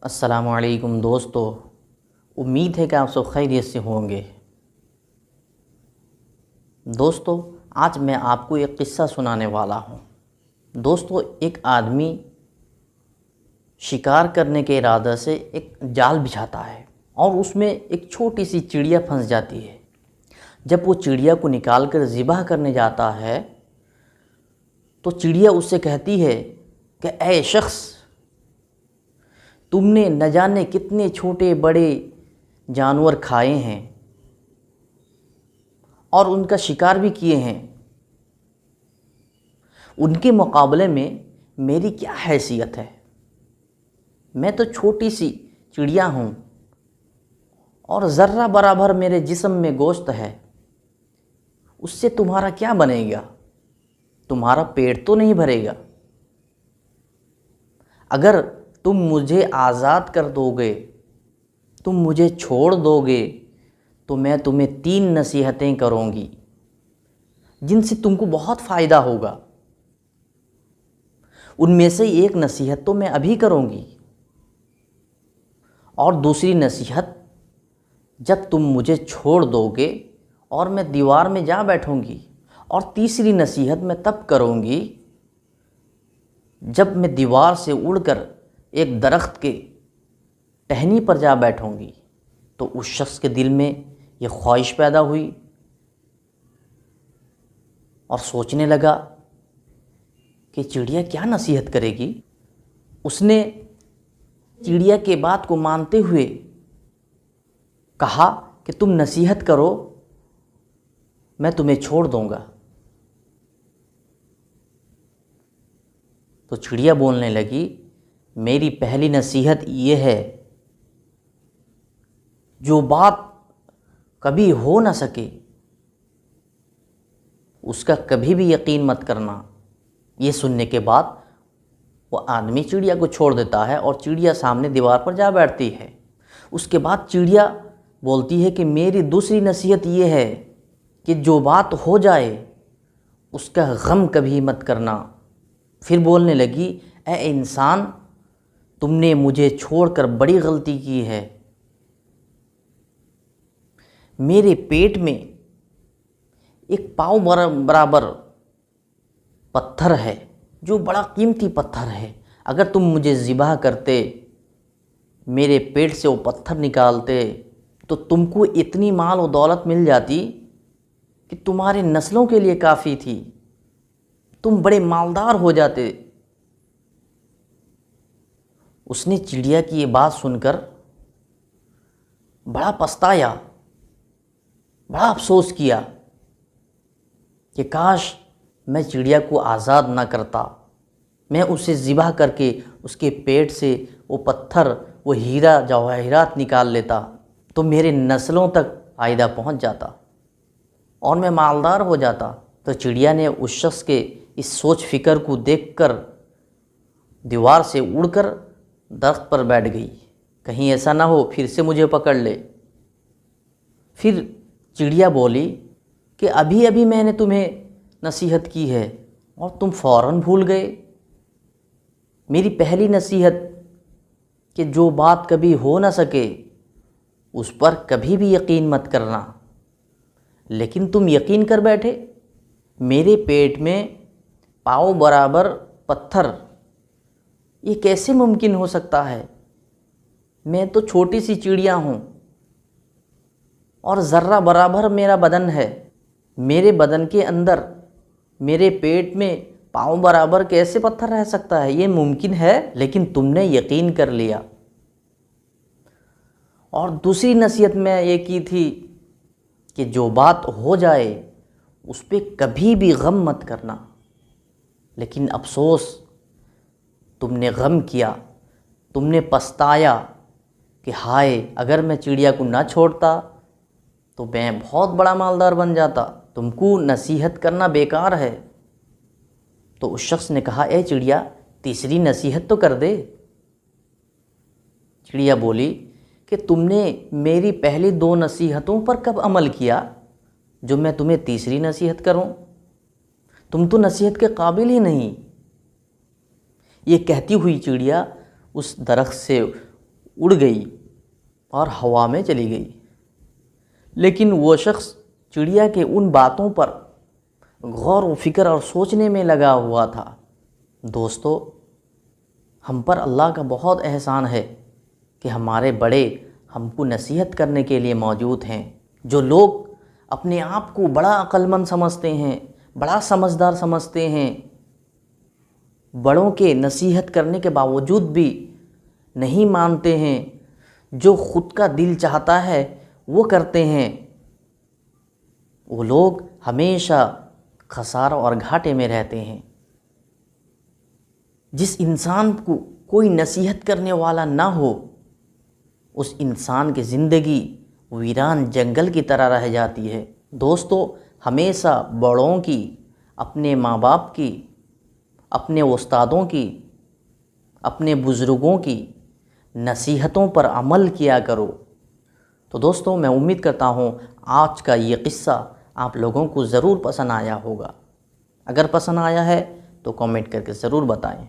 السلام علیکم دوستو، امید ہے کہ آپ سب خیریت سے ہوں گے۔ دوستو، آج میں آپ کو ایک قصہ سنانے والا ہوں۔ دوستو، ایک آدمی شکار کرنے کے ارادے سے ایک جال بچھاتا ہے اور اس میں ایک چھوٹی سی چڑیا پھنس جاتی ہے۔ جب وہ چڑیا کو نکال کر ذبح کرنے جاتا ہے تو چڑیا اس سے کہتی ہے کہ اے شخص، تم نے نہ جانے کتنے چھوٹے بڑے جانور کھائے ہیں اور ان کا شکار بھی کیے ہیں، ان کے مقابلے میں میری کیا حیثیت ہے؟ میں تو چھوٹی سی چڑیا ہوں اور ذرہ برابر میرے جسم میں گوشت ہے، اس سے تمہارا کیا بنے گا؟ تمہارا پیٹ تو نہیں بھرے گا۔ اگر تم مجھے آزاد کر دو گے، تم مجھے چھوڑ دو گے تو میں تمہیں 3 نصیحتیں کروں گی جن سے تم کو بہت فائدہ ہوگا۔ ان میں سے ایک نصیحت تو میں ابھی کروں گی، اور دوسری نصیحت جب تم مجھے چھوڑ دو گے اور میں دیوار میں جا بیٹھوں گی، اور تیسری نصیحت میں تب کروں گی جب میں دیوار سے اڑ کر ایک درخت کے ٹہنی پر جا بیٹھوں گی۔ تو اس شخص کے دل میں یہ خواہش پیدا ہوئی اور سوچنے لگا کہ چڑیا کیا نصیحت کرے گی۔ اس نے چڑیا کے بات کو مانتے ہوئے کہا کہ تم نصیحت کرو، میں تمہیں چھوڑ دوں گا۔ تو چڑیا بولنے لگی، میری پہلی نصیحت یہ ہے، جو بات کبھی ہو نہ سکے اس کا کبھی بھی یقین مت کرنا۔ یہ سننے کے بعد وہ آدمی چڑیا کو چھوڑ دیتا ہے اور چڑیا سامنے دیوار پر جا بیٹھتی ہے۔ اس کے بعد چڑیا بولتی ہے کہ میری دوسری نصیحت یہ ہے کہ جو بات ہو جائے اس کا غم کبھی مت کرنا۔ پھر بولنے لگی، اے انسان، تم نے مجھے چھوڑ کر بڑی غلطی کی ہے۔ میرے پیٹ میں ایک پاؤ برابر پتھر ہے جو بڑا قیمتی پتھر ہے۔ اگر تم مجھے ذبح کرتے، میرے پیٹ سے وہ پتھر نکالتے، تو تم کو اتنی مال و دولت مل جاتی کہ تمہارے نسلوں کے لیے کافی تھی، تم بڑے مالدار ہو جاتے۔ اس نے چڑیا کی یہ بات سن کر بڑا پچھتایا، بڑا افسوس کیا کہ کاش میں چڑیا کو آزاد نہ کرتا، میں اسے ذبح کر کے اس کے پیٹ سے وہ پتھر، وہ ہیرا جواہرات نکال لیتا تو میرے نسلوں تک فائدہ پہنچ جاتا اور میں مالدار ہو جاتا۔ تو چڑیا نے اس شخص کے اس سوچ فکر کو دیکھ کر دیوار سے اڑ کر درخت پر بیٹھ گئی، کہیں ایسا نہ ہو پھر سے مجھے پکڑ لے۔ پھر چڑیا بولی کہ ابھی ابھی میں نے تمہیں نصیحت کی ہے اور تم فوراً بھول گئے۔ میری پہلی نصیحت کہ جو بات کبھی ہو نہ سکے اس پر کبھی بھی یقین مت کرنا، لیکن تم یقین کر بیٹھے۔ میرے پیٹ میں پاؤ برابر پتھر، یہ کیسے ممکن ہو سکتا ہے؟ میں تو چھوٹی سی چڑیا ہوں اور ذرہ برابر میرا بدن ہے، میرے بدن کے اندر میرے پیٹ میں پاؤں برابر کیسے پتھر رہ سکتا ہے؟ یہ ممکن ہے، لیکن تم نے یقین کر لیا۔ اور دوسری نصیحت میں یہ کی تھی کہ جو بات ہو جائے اس پہ کبھی بھی غم مت کرنا، لیکن افسوس تم نے غم کیا، تم نے پچھتایا کہ ہائے، اگر میں چڑیا کو نہ چھوڑتا تو میں بہت بڑا مالدار بن جاتا، تم کو نصیحت کرنا بیکار ہے۔ تو اس شخص نے کہا، اے چڑیا، تیسری نصیحت تو کر دے۔ چڑیا بولی کہ تم نے میری پہلی 2 نصیحتوں پر کب عمل کیا جو میں تمہیں تیسری نصیحت کروں؟ تم تو نصیحت کے قابل ہی نہیں۔ یہ کہتی ہوئی چڑیا اس درخت سے اڑ گئی اور ہوا میں چلی گئی، لیکن وہ شخص چڑیا کے ان باتوں پر غور و فکر اور سوچنے میں لگا ہوا تھا۔ دوستو، ہم پر اللہ کا بہت احسان ہے کہ ہمارے بڑے ہم کو نصیحت کرنے کے لیے موجود ہیں۔ جو لوگ اپنے آپ کو بڑا عقل مند سمجھتے ہیں، بڑا سمجھدار سمجھتے ہیں، بڑوں کے نصیحت کرنے کے باوجود بھی نہیں مانتے ہیں، جو خود کا دل چاہتا ہے وہ کرتے ہیں، وہ لوگ ہمیشہ خسارہ اور گھاٹے میں رہتے ہیں۔ جس انسان کو کوئی نصیحت کرنے والا نہ ہو، اس انسان کی زندگی ویران جنگل کی طرح رہ جاتی ہے۔ دوستو، ہمیشہ بڑوں کی، اپنے ماں باپ کی، اپنے استادوں کی، اپنے بزرگوں کی نصیحتوں پر عمل کیا کرو۔ تو دوستو، میں امید کرتا ہوں آج کا یہ قصہ آپ لوگوں کو ضرور پسند آیا ہوگا۔ اگر پسند آیا ہے تو کامنٹ کر کے ضرور بتائیں۔